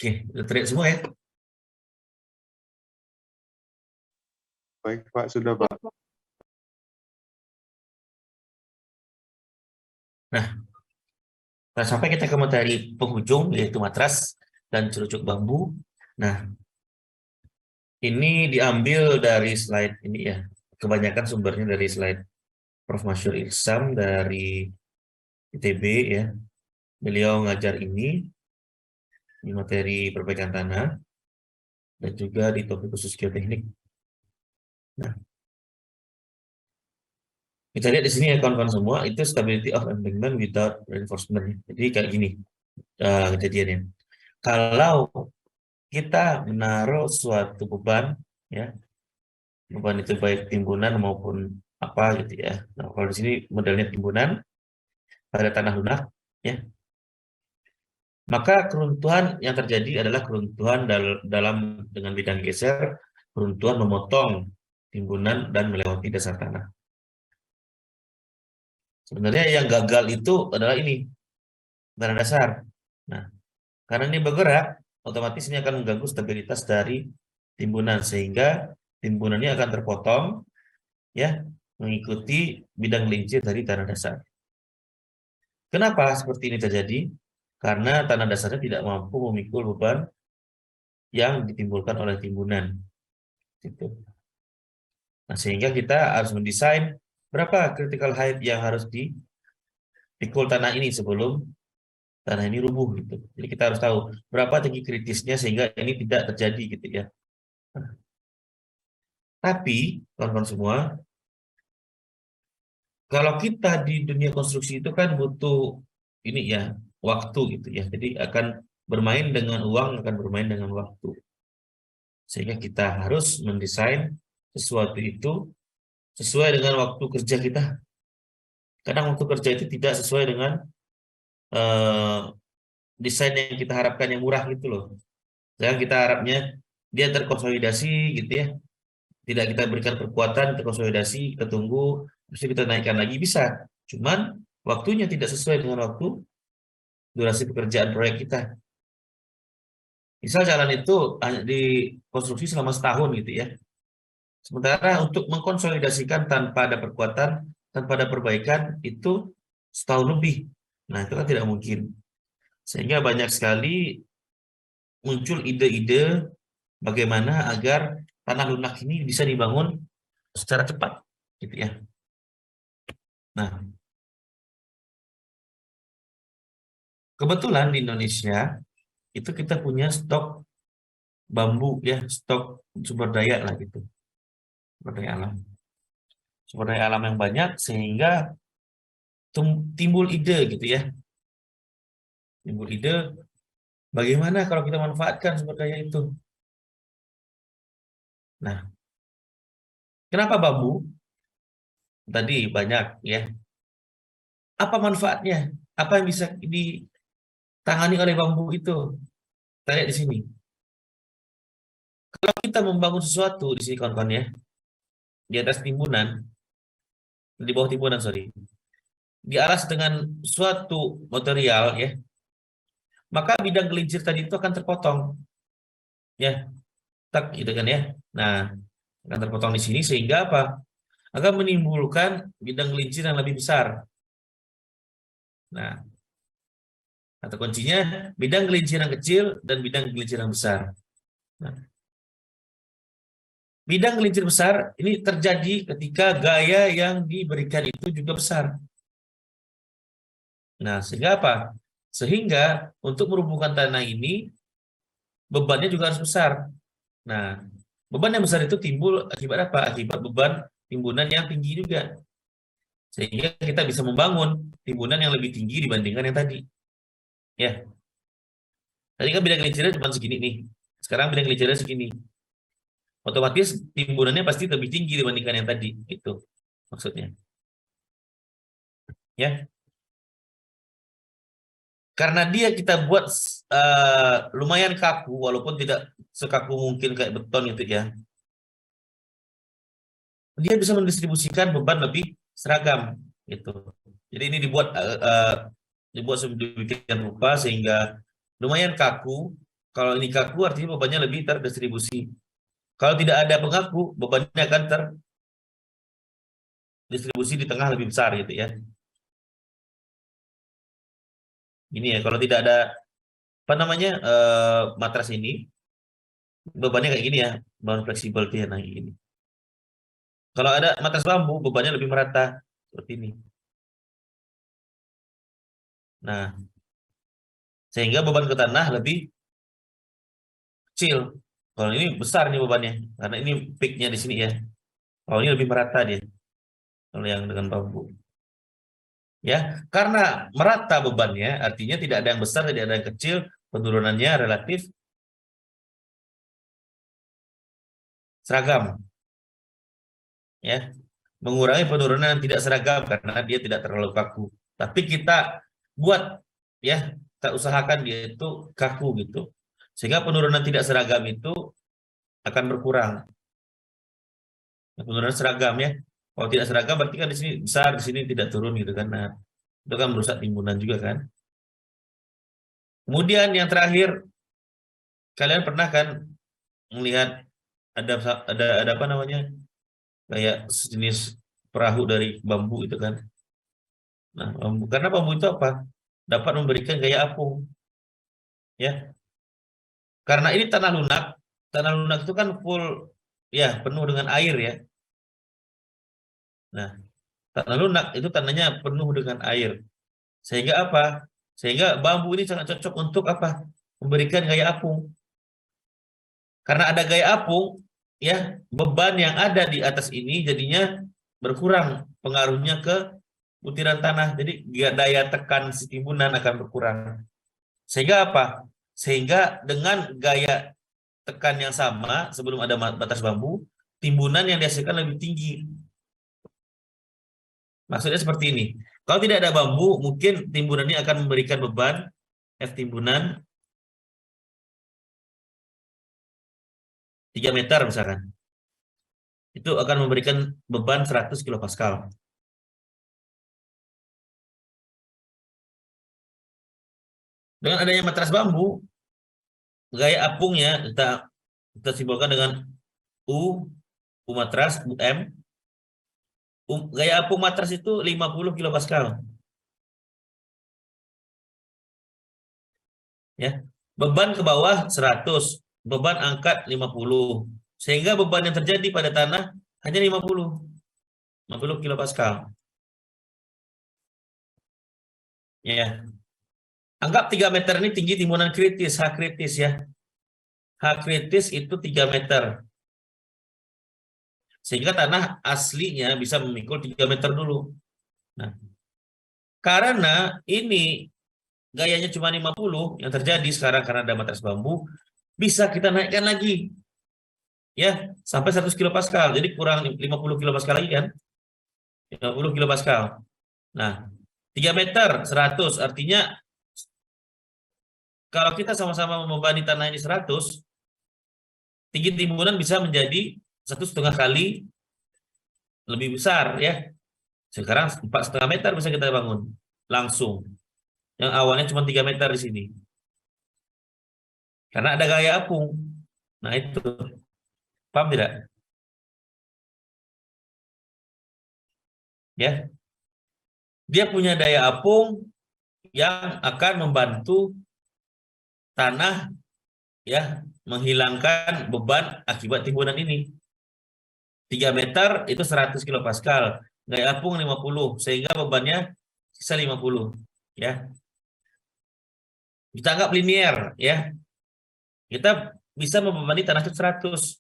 Oke, udah terlihat semua ya? Baik, Pak, sudah, Pak. Nah, sampai kita ke materi penghujung, yaitu matras dan cerucuk bambu. Nah, ini diambil dari slide ini ya. Kebanyakan sumbernya dari slide Prof. Masyur Irsam dari ITB ya. Beliau ngajar ini di materi perbaikan tanah dan juga di topik khusus geoteknik. Nah, kita lihat di sini ya kawan-kawan semua, itu stability of embankment without reinforcement. Jadi kayak gini kejadiannya. Kalau kita menaruh suatu beban, ya, beban itu baik timbunan maupun apa gitu ya. Nah, kalau di sini modelnya timbunan pada tanah lunak, ya, maka keruntuhan yang terjadi adalah keruntuhan dalam dengan bidang geser, keruntuhan memotong timbunan dan melewati dasar tanah. Sebenarnya yang gagal itu adalah ini, tanah dasar. Nah, karena ini bergerak, otomatis ini akan mengganggu stabilitas dari timbunan sehingga timbunannya akan terpotong, ya, mengikuti bidang lincir dari tanah dasar. Kenapa seperti ini terjadi? Karena tanah dasarnya tidak mampu memikul beban yang ditimbulkan oleh timbunan. Gitu. Nah, sehingga kita harus mendesain berapa critical height yang harus dipikul tanah ini sebelum tanah ini rubuh gitu. Jadi kita harus tahu berapa tinggi kritisnya sehingga ini tidak terjadi gitu ya. Tapi kawan-kawan semua, kalau kita di dunia konstruksi itu kan butuh ini ya, waktu gitu ya. Jadi akan bermain dengan uang, akan bermain dengan waktu. Sehingga kita harus mendesain sesuatu itu sesuai dengan waktu kerja kita. Kadang waktu kerja itu tidak sesuai dengan eh, desain yang kita harapkan yang murah gitu loh. Jangan kita harapnya dia terkonsolidasi gitu ya. Tidak kita berikan perkuatan, terkonsolidasi, kita tunggu, terus kita naikkan lagi bisa. Cuman waktunya tidak sesuai dengan waktu durasi pekerjaan proyek kita. Misal jalan itu hanya dikonstruksi selama setahun gitu ya. Sementara untuk mengkonsolidasikan tanpa ada perkuatan, tanpa ada perbaikan itu setahun lebih. Nah, itu kan tidak mungkin. Sehingga banyak sekali muncul ide-ide bagaimana agar tanah lunak ini bisa dibangun secara cepat, gitu ya. Nah, kebetulan di Indonesia itu kita punya stok bambu ya, stok sumber daya lah gitu, sumber daya alam. Sumber daya alam yang banyak sehingga timbul ide gitu ya. Timbul ide bagaimana kalau kita manfaatkan sumber daya itu. Nah, kenapa bambu? Tadi banyak ya. Apa manfaatnya? Apa yang bisa ditangani oleh bambu itu? Kita lihat di sini. Kalau kita membangun sesuatu di sini kawan-kawan ya, di atas timbunan, di bawah timbunan sorry, dialas dengan suatu material ya, maka bidang gelincir tadi itu akan terpotong ya, tak gitu kan ya. Nah, akan terpotong di sini sehingga apa? Akan menimbulkan bidang gelincir yang lebih besar. Nah, kata kuncinya bidang gelincir yang kecil dan bidang gelincir yang besar. Nah, bidang gelincir besar ini terjadi ketika gaya yang diberikan itu juga besar. Nah, sehingga apa? Sehingga untuk merubuhkan tanah ini bebannya juga harus besar. Nah, beban yang besar itu timbul akibat apa? Akibat beban timbunan yang tinggi juga. Sehingga kita bisa membangun timbunan yang lebih tinggi dibandingkan yang tadi. Ya, tadi kan bidang gelincirnya cuma segini nih. Sekarang bidang gelincirnya segini. Otomatis timbunannya pasti lebih tinggi dibandingkan yang tadi. Itu maksudnya. Ya, karena dia kita buat lumayan kaku, walaupun tidak sekaku mungkin kayak beton gitu ya. Dia bisa mendistribusikan beban lebih seragam gitu. Jadi ini dibuat sedemikian rupa sehingga lumayan kaku Kalau ini kaku artinya bebannya lebih terdistribusi. Kalau tidak ada pengaku, bebannya akan terdistribusi di tengah lebih besar gitu ya. Ini ya, kalau tidak ada apa namanya matras ini, bebannya kayak gini ya, beban fleksibel dia nah ini. Kalau ada matras bambu, bebannya lebih merata seperti ini. Nah, sehingga beban ke tanah lebih kecil. Kalau ini besar nih bebannya, karena ini peaknya di sini ya. Kalau ini lebih merata dia, kalau yang dengan bambu. Ya, karena merata bebannya, artinya tidak ada yang besar, tidak ada yang kecil, penurunannya relatif seragam. Ya, mengurangi penurunan yang tidak seragam karena dia tidak terlalu kaku. Tapi kita buat ya, kita usahakan dia itu kaku gitu. Sehingga penurunan tidak seragam itu akan berkurang. Penurunan seragam ya. Kalau tidak seragam berarti kan di sini besar, di sini tidak turun gitu kan. Nah, itu kan merusak timbunan juga kan. Kemudian yang terakhir, kalian pernah kan melihat ada ada apa namanya? Kayak sejenis perahu dari bambu itu kan. Nah, karena bambu itu apa? Dapat memberikan gaya apung, ya. Karena ini tanah lunak itu kan full, ya penuh dengan air ya. Nah, tanah lunak itu tanahnya penuh dengan air. Sehingga apa? Sehingga bambu ini sangat cocok untuk apa? Memberikan gaya apung. Karena ada gaya apung, ya beban yang ada di atas ini jadinya berkurang pengaruhnya ke butiran tanah. Jadi daya tekan si timbunan akan berkurang. Sehingga apa? Sehingga dengan gaya tekan yang sama sebelum ada batas bambu, timbunan yang dihasilkan lebih tinggi. Maksudnya seperti ini. Kalau tidak ada bambu, mungkin timbunan ini akan memberikan beban F timbunan 3 meter misalkan. Itu akan memberikan beban 100 kilopascal. Dengan adanya matras bambu, gaya apungnya kita simbolkan dengan U matras, UM. Gaya apung matras itu 50 kilopascal. Ya. Beban ke bawah 100, beban angkat 50. Sehingga beban yang terjadi pada tanah hanya 50 kilopascal. Ya. Anggap 3 meter ini tinggi timbunan kritis, H kritis ya. H kritis itu 3 meter. Sehingga tanah aslinya bisa memikul 3 meter dulu. Nah, karena ini gayanya cuma 50 yang terjadi sekarang karena ada matras bambu, bisa kita naikkan lagi. Ya, sampai 100 kilopascal. Jadi kurang 50 kilopascal lagi kan? 50 kilopascal. Nah, 3 meter 100 artinya kalau kita sama-sama membebani tanah ini 100, tinggi timbunan bisa menjadi 1,5 kali lebih besar ya. Sekarang 4,5 meter bisa kita bangun langsung. Yang awalnya cuma 3 meter di sini. Karena ada gaya apung. Nah itu. Paham tidak? Ya. Dia punya daya apung yang akan membantu tanah ya menghilangkan beban akibat timbunan ini. 3 meter itu 100 kilopascal. Gaya apung 50 sehingga bebannya sisa 50 ya. Kita anggap linier ya. Kita bisa membebani tanah itu 100.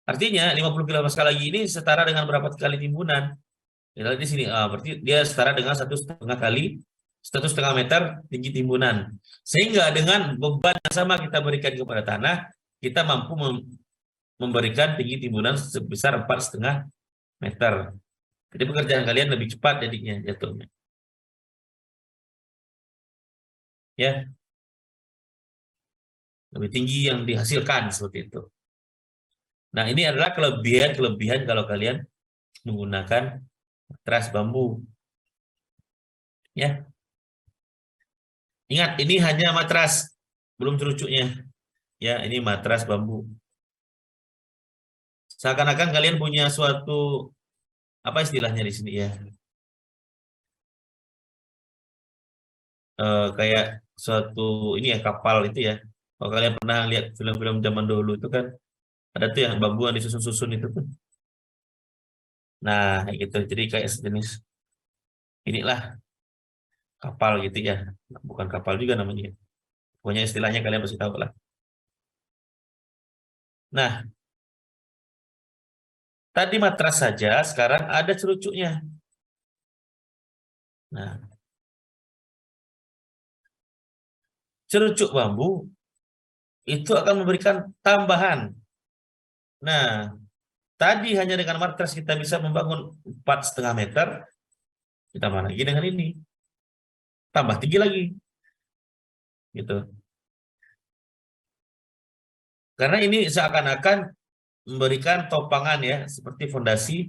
Artinya 50 kilopascal lagi ini setara dengan berapa kali timbunan? Kita lihat di sini, berarti dia setara dengan 1,5 meter tinggi timbunan. Sehingga dengan beban yang sama kita berikan kepada tanah, kita mampu memberikan tinggi timbunan sebesar 4,5 meter. Jadi pekerjaan kalian lebih cepat jadinya jatuhnya. Ya, lebih tinggi yang dihasilkan seperti itu. Nah, ini adalah kelebihan kalau kalian menggunakan matras bambu. Ya. Ingat, ini hanya matras, belum cerucuknya. Ya, ini matras bambu. Seakan-akan kalian punya suatu apa istilahnya di sini ya? Kayak suatu ini ya kapal itu ya. Kalau kalian pernah lihat film-film zaman dulu itu kan ada tuh yang bambu yang disusun-susun itu tuh. Nah, kayak gitu. Jadi kayak sejenis inilah kapal gitu ya. Bukan kapal juga namanya. Pokoknya istilahnya kalian pasti tahu lah. Nah, tadi matras saja, sekarang ada cerucuknya. Nah, cerucuk bambu itu akan memberikan tambahan. Nah, tadi hanya dengan matras kita bisa membangun 4,5 meter, ditambah lagi dengan ini, tambah tinggi lagi, gitu. Karena ini seakan-akan memberikan topangan ya, seperti fondasi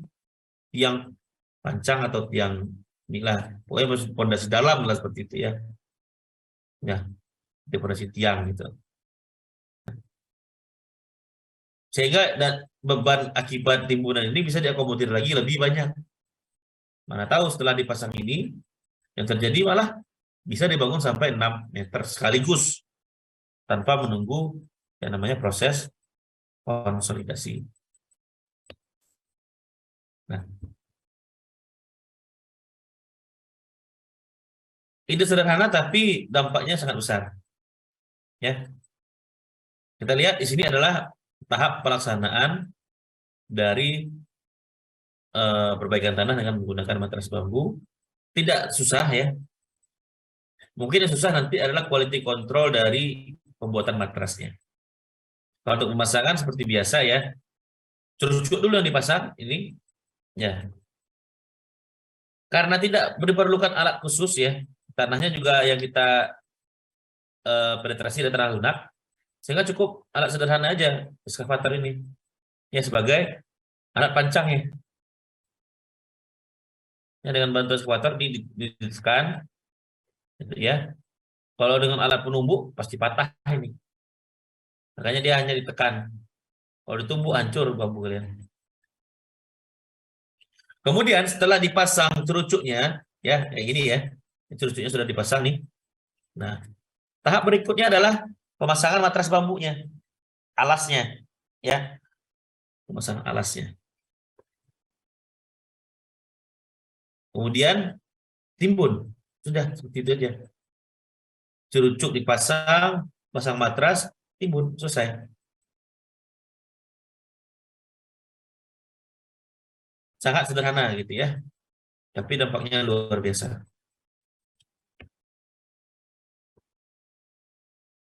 tiang pancang atau tiang inilah, pokoknya fondasi dalam lah seperti itu ya. Ya, di fondasi tiang gitu. Sehingga dan beban akibat timbunan ini bisa diakomodir lagi lebih banyak. Mana tahu setelah dipasang ini, yang terjadi malah bisa dibangun sampai 6 meter sekaligus tanpa menunggu yang namanya proses konsolidasi. Nah, ide sederhana tapi dampaknya sangat besar. Ya, kita lihat di sini adalah tahap pelaksanaan dari perbaikan tanah dengan menggunakan matras bambu. Tidak susah ya. Mungkin yang susah nanti adalah quality control dari pembuatan matrasnya. Kalau untuk pemasangan seperti biasa ya, cerucuk dulu yang dipasang ini ya. Karena tidak diperlukan alat khusus ya, tanahnya juga yang kita penetrasi dan tanah lunak, sehingga cukup alat sederhana aja eskavator ini ya sebagai alat pancang ya. Ya dengan bantu eskavator ditekan gitu ya. Kalau dengan alat penumbuk pasti patah ini. Makanya dia hanya ditekan. Kalau ditumbuk hancur bambu kalian. Kemudian setelah dipasang cerucuknya ya kayak gini ya. Cerucuknya sudah dipasang nih. Nah, tahap berikutnya adalah pemasangan matras bambunya, alasnya ya. Pemasangan alasnya. Kemudian timbun. Sudah seperti itu aja. Cerucuk dipasang, pasang matras, timbun, selesai. Sangat sederhana gitu ya. Tapi dampaknya luar biasa.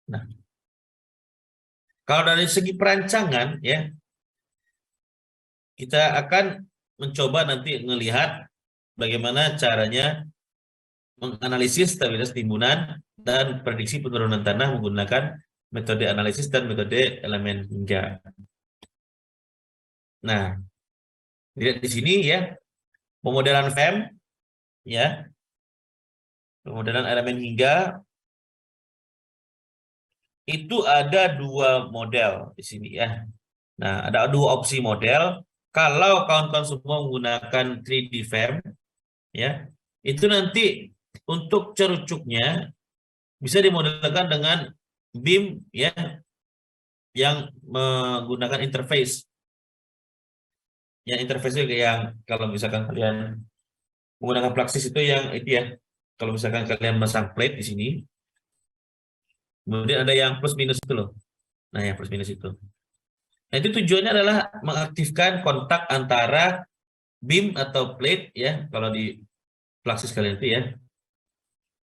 Nah, kalau dari segi perancangan ya, kita akan mencoba nanti melihat bagaimana caranya menganalisis stabilitas timbunan dan prediksi penurunan tanah menggunakan metode analisis dan metode elemen hingga. Nah, lihat di sini ya, pemodelan FEM ya, pemodelan elemen hingga itu ada 2 model di sini ya. Nah, ada 2 opsi model. Kalau kawan-kawan semua menggunakan 3D FEM ya, itu nanti untuk cerucuknya bisa dimodelkan dengan BIM ya yang menggunakan interface. Yang interface itu yang kalau misalkan kalian menggunakan Plaxis itu yang itu ya. Kalau misalkan kalian masang plate di sini, kemudian ada yang plus minus itu loh. Nah, yang plus minus itu. Nah, itu tujuannya adalah mengaktifkan kontak antara beam atau plate ya, kalau di Plaxis kalian itu ya,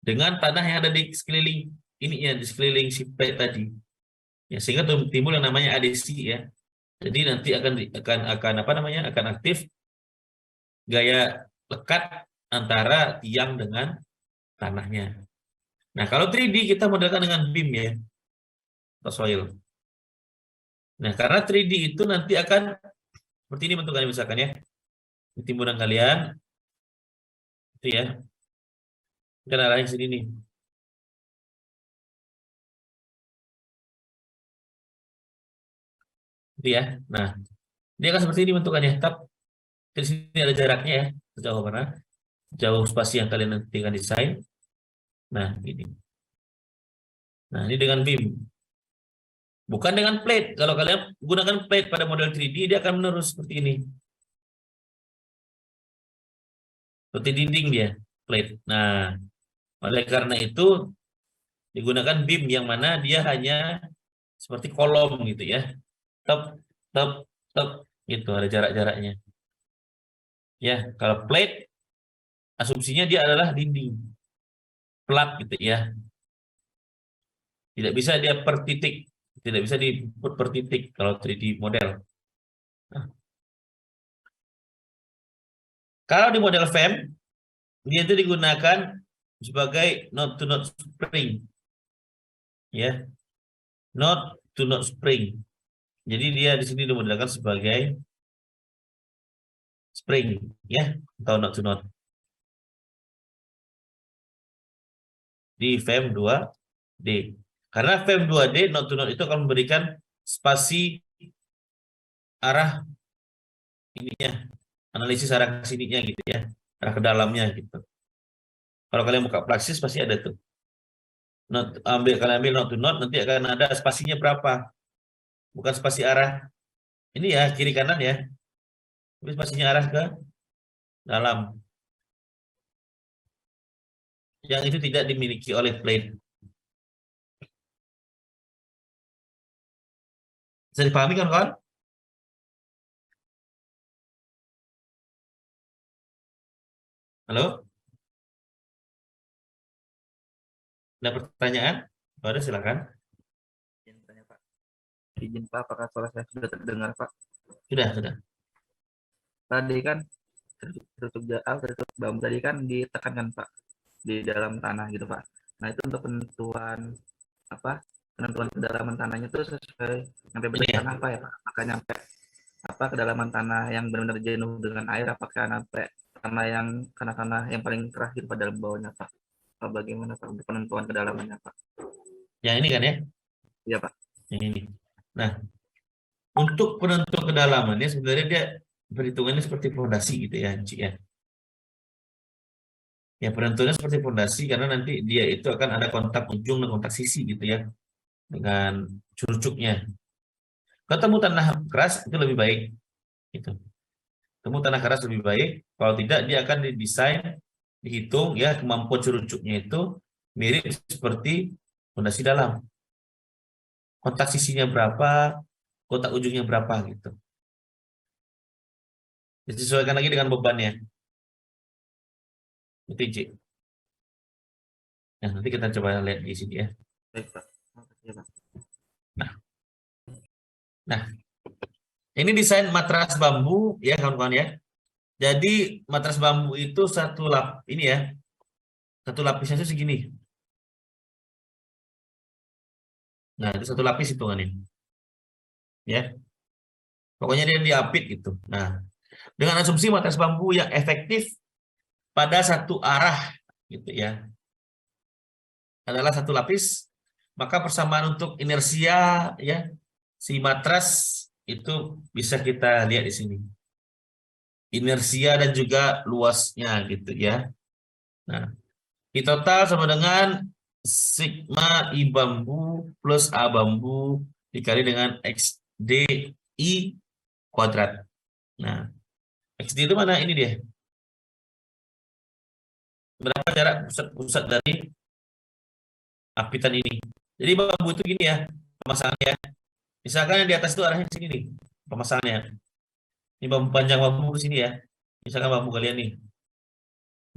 dengan tanah yang ada di sekeliling ini ya, di sekeliling si plate tadi. Ya, sehingga timbul yang namanya adesi ya. Jadi nanti akan apa namanya? Akan aktif gaya lekat antara tiang dengan tanahnya. Nah, kalau 3D kita modelkan dengan beam ya, atau soil. Nah, karena 3D itu nanti akan seperti ini bentukannya misalkan ya. Di timbunan kalian itu ya. Kan arahnya sini nih. Gitu ya. Nah, dia akan seperti ini bentukannya. Tapi di sini ada jaraknya ya, sejauh mana? Jauh spasi yang kalian nanti akan desain. Nah, ini. Nah, ini dengan beam. Bukan dengan plate. Kalau kalian gunakan plate pada model 3D, dia akan menerus seperti ini. Seperti dinding dia, plate. Nah, oleh karena itu digunakan beam yang mana dia hanya seperti kolom gitu ya. Tep, tep, tep, gitu ada jarak-jaraknya. Ya, kalau plate asumsinya dia adalah dinding, plat gitu ya. Tidak bisa dia per titik, tidak bisa diinput per titik kalau 3D model. Nah, kalau di model FEM, dia itu digunakan sebagai node to node spring, ya, node to node spring. Jadi dia di sini dimodelkan sebagai spring, ya, atau node to node di FEM 2D. Karena FEM 2D node to node itu akan memberikan spasi arah ininya, analisis arah ke sininya gitu ya, arah ke dalamnya gitu. Kalau kalian buka Praxis pasti ada tuh. Kalian ambil node to node, nanti akan ada spasinya berapa. Bukan spasi arah ini ya, kiri kanan ya. Tapi spasinya arah ke dalam. Yang itu tidak dimiliki oleh plate. Bisa dipahami kan kawan? Halo? Ada pertanyaan? Kalau ada silakan. Izin tanya, Pak. Izin Pak, apakah suara saya sudah terdengar Pak? Sudah. Tadi kan tertutup bambu tadi kan ditekankan Pak di dalam tanah gitu Pak. Nah itu untuk penentuan apa? Penentuan kedalaman tanahnya itu sesuai sampai batas Ini ya. tanah apa ya Pak? Maka nyampe apa kedalaman tanah yang benar-benar jenuh dengan air, apakah sampai tanah yang paling keras gitu pada dalam bawahnya Pak? Apa bagaimana Pak untuk penentuan kedalamannya Pak? Yang ini kan ya? Iya Pak. Yang ini. Nah, untuk penentuan kedalamannya sebenarnya dia perhitungannya seperti fondasi gitu ya, Cik ya. Ya, penentuannya seperti fondasi karena nanti dia itu akan ada kontak ujung dan kontak sisi gitu ya dengan curucuknya. Ketemu tanah keras itu lebih baik gitu. Ketemu tanah keras lebih baik. Kalau tidak dia akan didesain, dihitung ya kemampuan curucuknya itu mirip seperti fondasi dalam. Kontak sisinya berapa, kontak ujungnya berapa gitu. Disesuaikan lagi dengan bebannya. Itu Cik. Nah, nanti kita coba lihat di sini ya. Baik Pak. Makasih ya Pak. Nah, ini desain matras bambu ya kawan-kawan ya. Jadi matras bambu itu ini ya, satu lapisnya itu segini. Nah, itu satu lapis hitungannya. Ya, pokoknya dia diapit gitu. Nah, dengan asumsi matras bambu yang efektif pada satu arah gitu ya, adalah satu lapis, maka persamaan untuk inersia ya si matras itu bisa kita lihat di sini. Inersia dan juga luasnya gitu ya. Nah, di total sama dengan sigma I bambu plus A bambu dikali dengan XDI kuadrat. Nah, XD itu mana? Ini dia. Berapa jarak pusat dari apitan ini. Jadi bambu itu gini ya, pemasangannya. Misalkan yang di atas itu arahnya ke sini nih, pemasangannya. Ini bambu panjang bambu ke sini ya. Misalkan bambu kalian nih.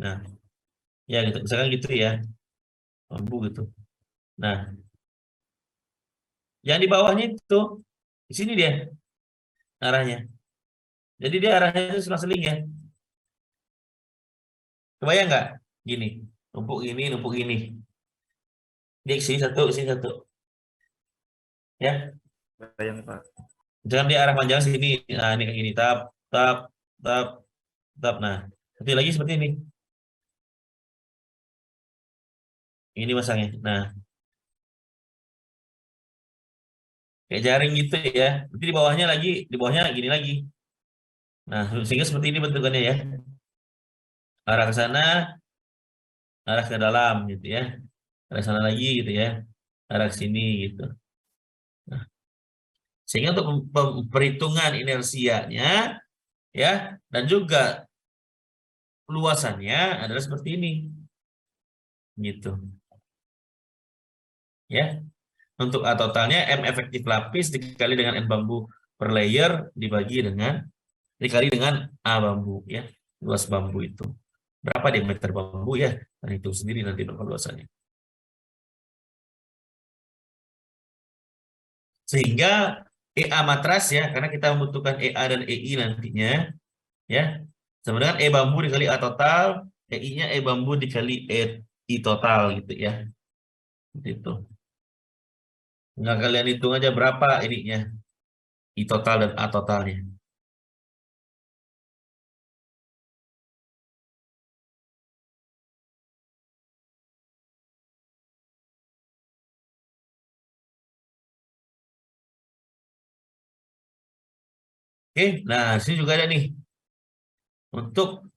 Nah, ya gitu. Misalkan gitu ya, bambu gitu. Nah, yang di bawahnya itu di sini dia arahnya. Jadi dia arahnya itu selang-seling ya. Kebayang nggak? Gini, numpuk ini, numpuk ini. Dia ke sini satu. Ya, Bayang Pak. jangan dia arah panjang sini. Nah, ini kayak gini. Tap, tap, tap, tap. Nah, satu lagi seperti ini. Ini masangnya. Nah, kayak jaring gitu ya. Nanti di bawahnya gini lagi. Nah, sehingga seperti ini bentukannya ya. Arah ke sana, arah ke dalam gitu ya. Arah sana lagi gitu ya. Arah ke sini gitu. Nah, sehingga untuk perhitungan inersianya ya dan juga luasannya adalah seperti ini. Gitu. Ya. Untuk A totalnya M efektif lapis dikali dengan N bambu per layer dikali dengan A bambu ya. Luas bambu itu. Berapa diameter bambu ya? Dan itu sendiri nanti berapa luasannya. Sehingga EA matras ya, karena kita membutuhkan EA dan EI nantinya ya. Sama dengan E bambu dikali A total, EI-nya E bambu dikali I total gitu ya. Gitu. Nah, kalian hitung aja berapa ininya. I total dan A totalnya. Oke, nah sini juga ada nih. Untuk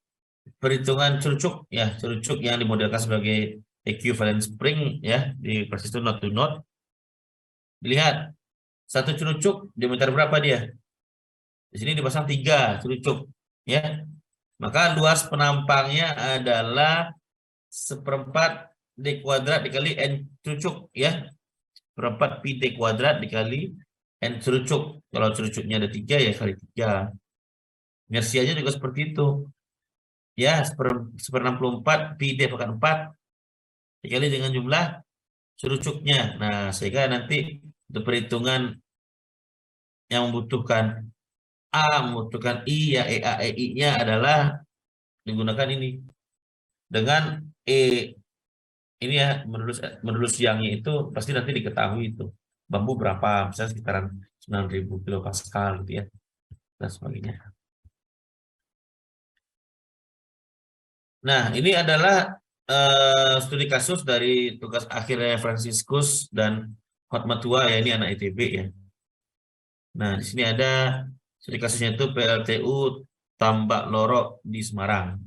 perhitungan curucuk ya, curucuk yang dimodelkan sebagai equivalent spring ya, di persis itu knot to knot. Dilihat, satu curucuk diameter berapa dia? Di sini dipasang 3 curucuk ya. Maka luas penampangnya adalah 1/4 D kuadrat dikali N curucuk ya. 1/4 pi D kuadrat dikali N curucuk. Kalau curucuknya ada 3 ya kali 3. Inersianya juga seperti itu. Ya, 1/64 pi D pangkat 4 dikali dengan jumlah curucuknya. Nah, sehingga nanti untuk perhitungan yang membutuhkan A, membutuhkan I, ya EA, EI-nya adalah digunakan ini. Dengan ini ya, menurut siangnya itu pasti nanti diketahui itu. Bambu berapa, misalnya sekitaran 9.000 kilopascal gitu ya, dan sebagainya. Nah, ini adalah studi kasus dari tugas akhirnya Franciscus dan Hotmatua ya, ini anak ITB ya. Nah, di sini ada studi kasusnya itu PLTU Tambak Lorok di Semarang.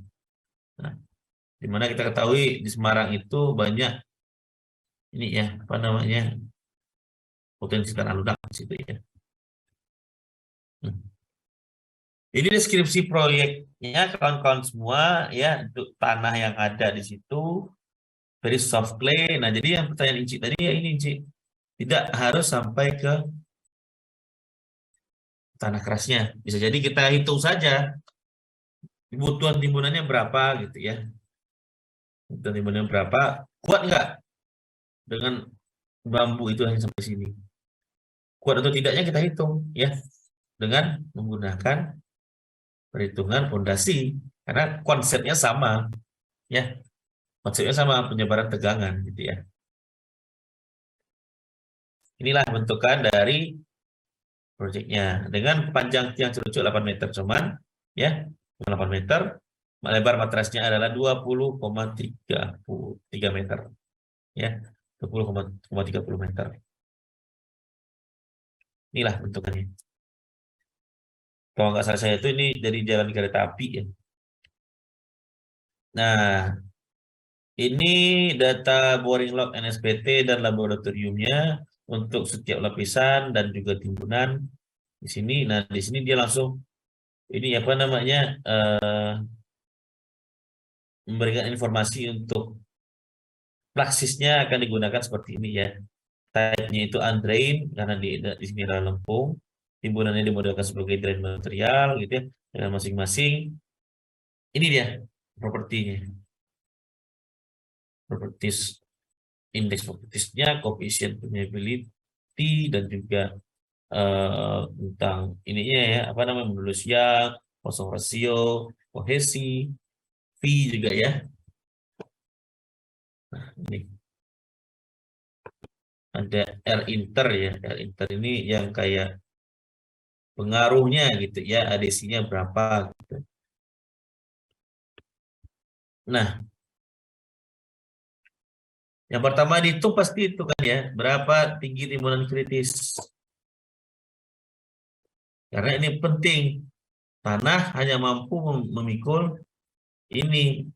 Nah, di mana kita ketahui di Semarang itu banyak ini ya, apa namanya, potensi tanah lunak di situ ya. Ini deskripsi proyeknya kawan-kawan semua ya, untuk tanah yang ada di situ very soft clay. Nah, jadi yang pertanyaan Inci tadi ya ini Inci, tidak harus sampai ke tanah kerasnya. Bisa jadi kita hitung saja kebutuhan timbunannya berapa gitu ya. Kebutuhan timbunannya berapa, kuat nggak dengan bambu itu hanya sampai sini. Kuat atau tidaknya kita hitung ya dengan menggunakan perhitungan fondasi karena konsepnya sama ya. Konsepnya sama, penyebaran tegangan gitu ya. Inilah bentukan dari proyeknya dengan panjang tiang cerucuk 8 meter cuman ya, 8 meter, lebar matrasnya adalah 20,33 meter ya, 20,30 meter. Inilah bentukannya. Kalau nggak salah saya itu ini dari jalan kereta api ya. Nah, ini data boring log NSPT dan laboratoriumnya untuk setiap lapisan dan juga timbunan di sini. Nah, di sini dia langsung ini apa namanya, memberikan informasi untuk praksisnya akan digunakan seperti ini ya. Type-nya itu undrain karena di sini adalah lempung. Timbunannya dimodelkan sebagai drain material gitu ya, dengan masing-masing. Ini dia propertinya. Properties, indeks propertiesnya, coefficient permeability dan juga tentang ininya ya, apa namanya, modulus Young, Poisson ratio, kohesi, V juga ya. Nah, ini ada R inter ya, R inter ini yang kayak pengaruhnya gitu ya, adesinya berapa gitu. Nah, yang pertama dihitung pasti itu kan ya, berapa tinggi timbunan kritis. Karena ini penting. Tanah hanya mampu memikul ini,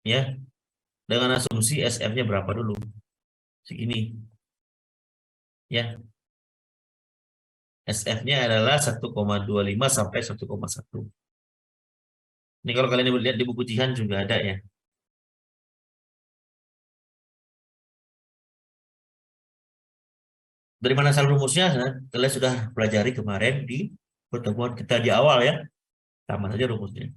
ya, dengan asumsi SF-nya berapa dulu? Segini, ya. SF-nya adalah 1,25 sampai 1,1. Ini kalau kalian lihat di buku Jihan juga ada ya. Dari mana asal rumusnya? Kalian sudah pelajari kemarin di pertemuan kita di awal ya. Sama saja rumusnya.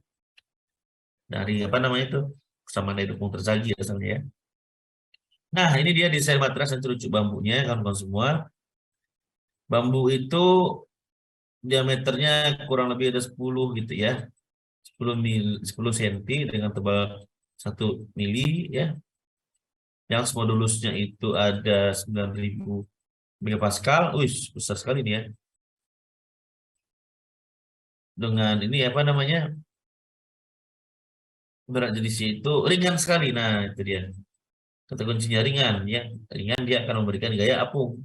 Dari apa namanya itu? Kesamaan dari dukung terzagi asalnya ya. Nah, ini dia desain matras dan cerucuk bambunya, kawan-kawan semua. Bambu itu diameternya kurang lebih ada 10 gitu ya. 10 cm dengan tebal 1 mili ya. Yang modulusnya itu ada 9.000 megapascal. Wih, besar sekali nih ya. Dengan ini apa namanya? Berat jenisnya itu ringan sekali. Nah, itu dia. Kata kuncinya ringan ya. Ringan dia akan memberikan gaya apung.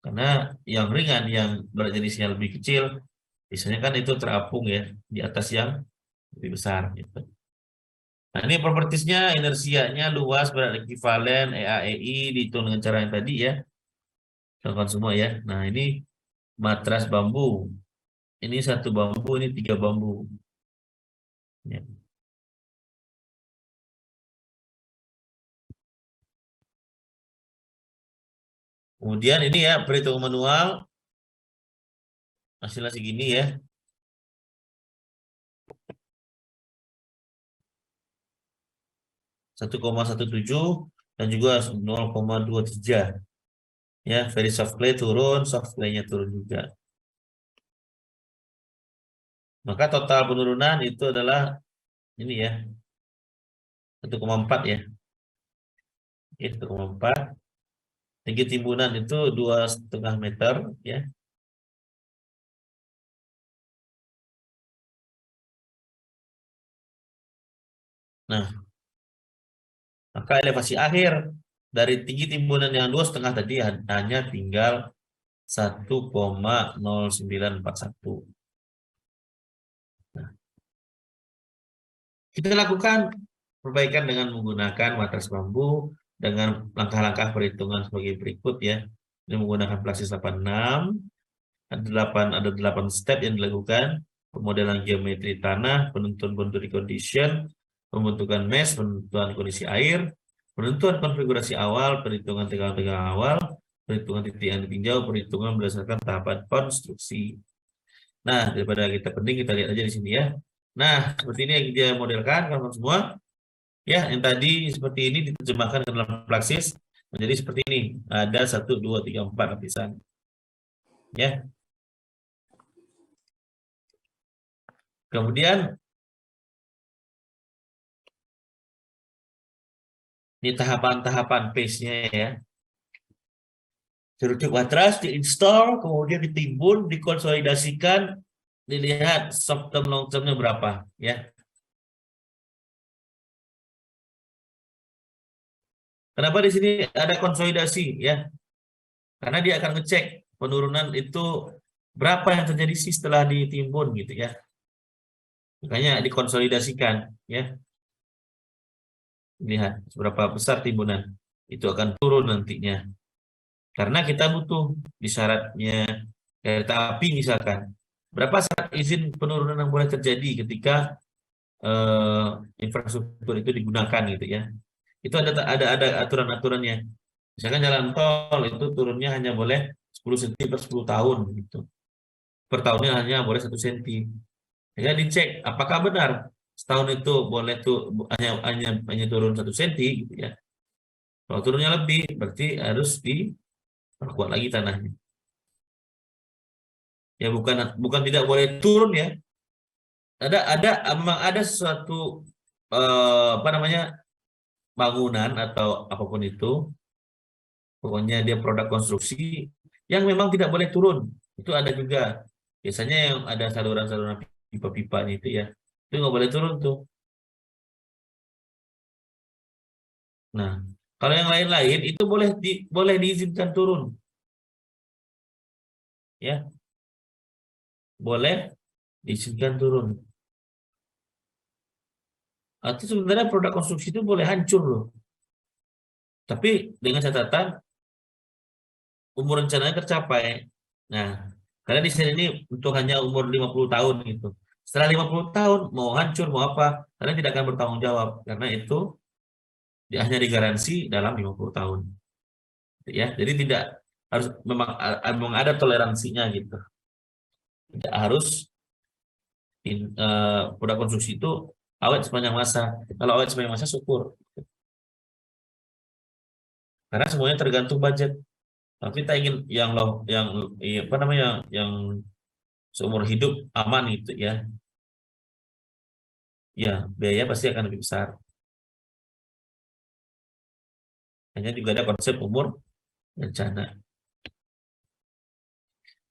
Karena yang ringan, yang berat jenisnya lebih kecil, biasanya kan itu terapung ya di atas yang lebih besar gitu. Nah, ini propertisnya, inersianya luas, berat ekuivalen, EA/EI dihitung dengan cara yang tadi ya. Kawan semua ya. Nah, ini matras bambu. Ini 1 bambu, ini 3 bambu. Ya. Kemudian ini ya perhitungan manual. Hasilnya segini ya. 1,17 dan juga 0,23. Ya, very soft clay turun, soft clay-nya turun juga. Maka total penurunan itu adalah ini ya, 1,4 ya. Oke, 1,4. Tinggi timbunan itu 2,5 meter ya. Nah, maka elevasi akhir dari tinggi timbunan yang 2,5 tadi hanya tinggal 1,0941. Nah, kita lakukan perbaikan dengan menggunakan matras bambu dengan langkah-langkah perhitungan sebagai berikut ya. Ini menggunakan Plaxis 86. Ada 8 step yang dilakukan: pemodelan geometri tanah, penentuan boundary condition, pembentukan mesh, penentuan kondisi air, penentuan konfigurasi awal, perhitungan tegangan awal, perhitungan titik yang ditinjau, perhitungan berdasarkan tahapan konstruksi. Nah, daripada kita penting, kita lihat aja di sini ya. Nah, seperti ini yang dia modelkan, kawan-kawan semua. Ya, yang tadi seperti ini diterjemahkan ke dalam Plaxis menjadi seperti ini. Ada 1, 2, 3, 4 lapisan. Ya. Kemudian ini tahapan-tahapan pace-nya ya. Cerucuk matras diinstal, kemudian ditimbun, dikonsolidasikan, dilihat short term long termnya berapa ya. Kenapa di sini ada konsolidasi ya? Karena dia akan ngecek penurunan itu berapa yang terjadi sih setelah ditimbun gitu ya. Makanya dikonsolidasikan ya. Lihat seberapa besar timbunan itu akan turun nantinya. Karena kita butuh di syaratnya kereta api misalkan, berapa saat izin penurunan yang boleh terjadi ketika infrastruktur itu digunakan gitu ya. Itu ada aturan-aturannya. Misalkan jalan tol itu turunnya hanya boleh 10 cm per 10 tahun gitu. Per tahunnya hanya boleh 1 cm. Ya dicek apakah benar setahun itu boleh tuh hanya turun 1 cm gitu ya. Kalau turunnya lebih berarti harus diperkuat lagi tanahnya. Ya bukan tidak boleh turun ya. Memang ada suatu apa namanya bangunan atau apapun itu, pokoknya dia produk konstruksi yang memang tidak boleh turun. Itu ada juga. Biasanya yang ada saluran-saluran pipa-pipa itu ya, itu nggak boleh turun tuh. Nah, kalau yang lain-lain itu boleh diizinkan turun, ya. boleh diizinkan turun. Atau sebenarnya produk konstruksi itu boleh hancur loh. Tapi dengan catatan umur rencananya tercapai. Nah, karena di sini ini untuk hanya umur 50 tahun gitu. Setelah 50 tahun mau hancur mau apa, kalian tidak akan bertanggung jawab karena itu hanya digaransi dalam 50 tahun. Ya, jadi tidak harus memang ada toleransinya gitu. Tidak harus produk konstruksi itu awet sepanjang masa. Kalau awet sepanjang masa syukur. Karena semuanya tergantung budget. Kalau kita ingin yang apa namanya yang seumur hidup aman gitu ya. Ya, biaya pasti akan lebih besar. Hanya juga ada konsep umur rencana.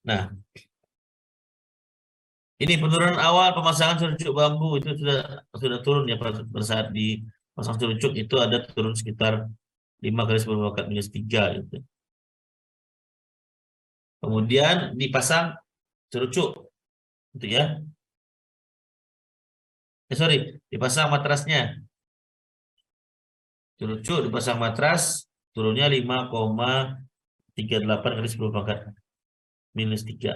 Nah, ini penurunan awal pemasangan cerucuk bambu itu sudah turun ya pada saat di pasang cerucuk itu ada turun sekitar 5 kali 10⁻³ gitu. Kemudian dipasang cerucuk gitu ya. Dipasang matrasnya. Cerucuk dipasang matras turunnya 5,38 kali 10⁻³ ya,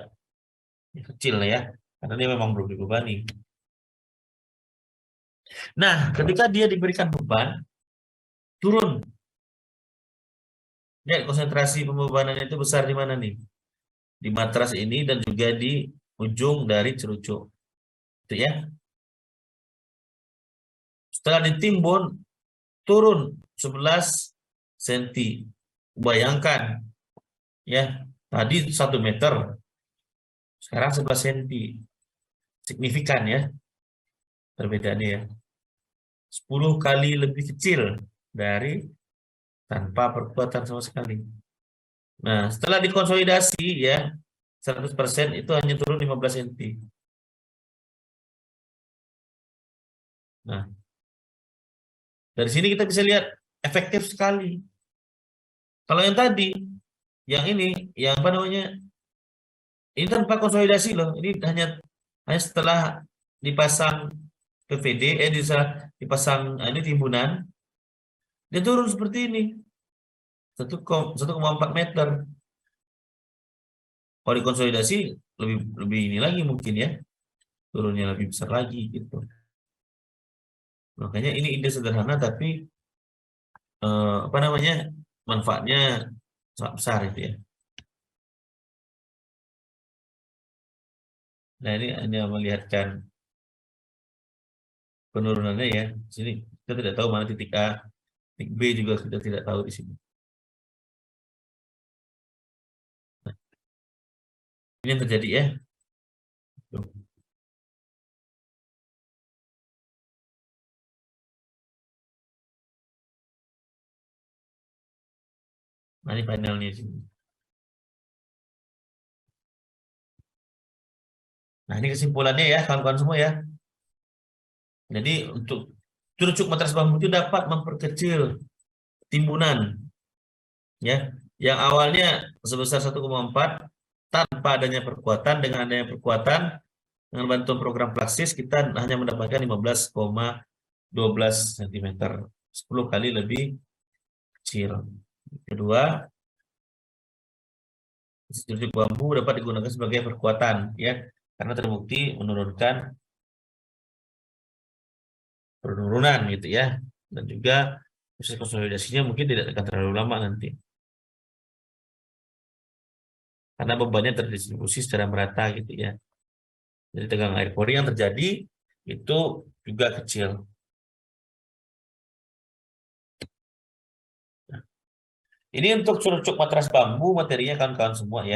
kecil lah ya karena dia memang belum dibebani. Nah, ketika dia diberikan beban turun, lihat konsentrasi pembebanan itu besar di mana nih? Di matras ini dan juga di ujung dari cerucuk itu ya. Setelah ditimbun turun 11 cm. Bayangkan ya, tadi 1 meter, sekarang 11 cm. Signifikan ya perbedaannya ya. 10 kali lebih kecil dari tanpa perkuatan sama sekali. Nah, setelah dikonsolidasi ya 100% itu hanya turun 15 cm. Nah, dari sini kita bisa lihat efektif sekali. Kalau yang tadi, yang ini, yang apa namanya? Ini tanpa konsolidasi loh. Ini hanya setelah dipasang PVD, dipasang ini timbunan, dia turun seperti ini. 1,4 meter. Kalau dikonsolidasi lebih ini lagi mungkin ya. Turunnya lebih besar lagi gitu. Makanya ini ide sederhana tapi apa namanya? Manfaatnya sangat besar itu ya. Nah, ini hanya melihatkan penurunannya ya. Di sini kita tidak tahu mana titik A, titik B juga kita tidak tahu di sini. Nah, ini yang terjadi ya. Tuh. Nah, ini panelnya di sini. Nah, ini kesimpulannya ya, kawan-kawan semua ya. Jadi untuk cerucuk matras bambu itu dapat memperkecil timbunan ya, yang awalnya sebesar 1,4 tanpa adanya perkuatan. Dengan adanya perkuatan dengan bantuan program Plaxis kita hanya mendapatkan 15,12 cm, 10 kali lebih kecil. Kedua, cerucuk bambu dapat digunakan sebagai perkuatan ya, karena terbukti menurunkan penurunan gitu ya, dan juga proses konsolidasinya mungkin tidak akan terlalu lama nanti karena bebannya terdistribusi secara merata gitu ya. Jadi tegangan air pori yang terjadi itu juga kecil. Nah, ini untuk cerucuk matras bambu materinya kawan-kawan semua ya.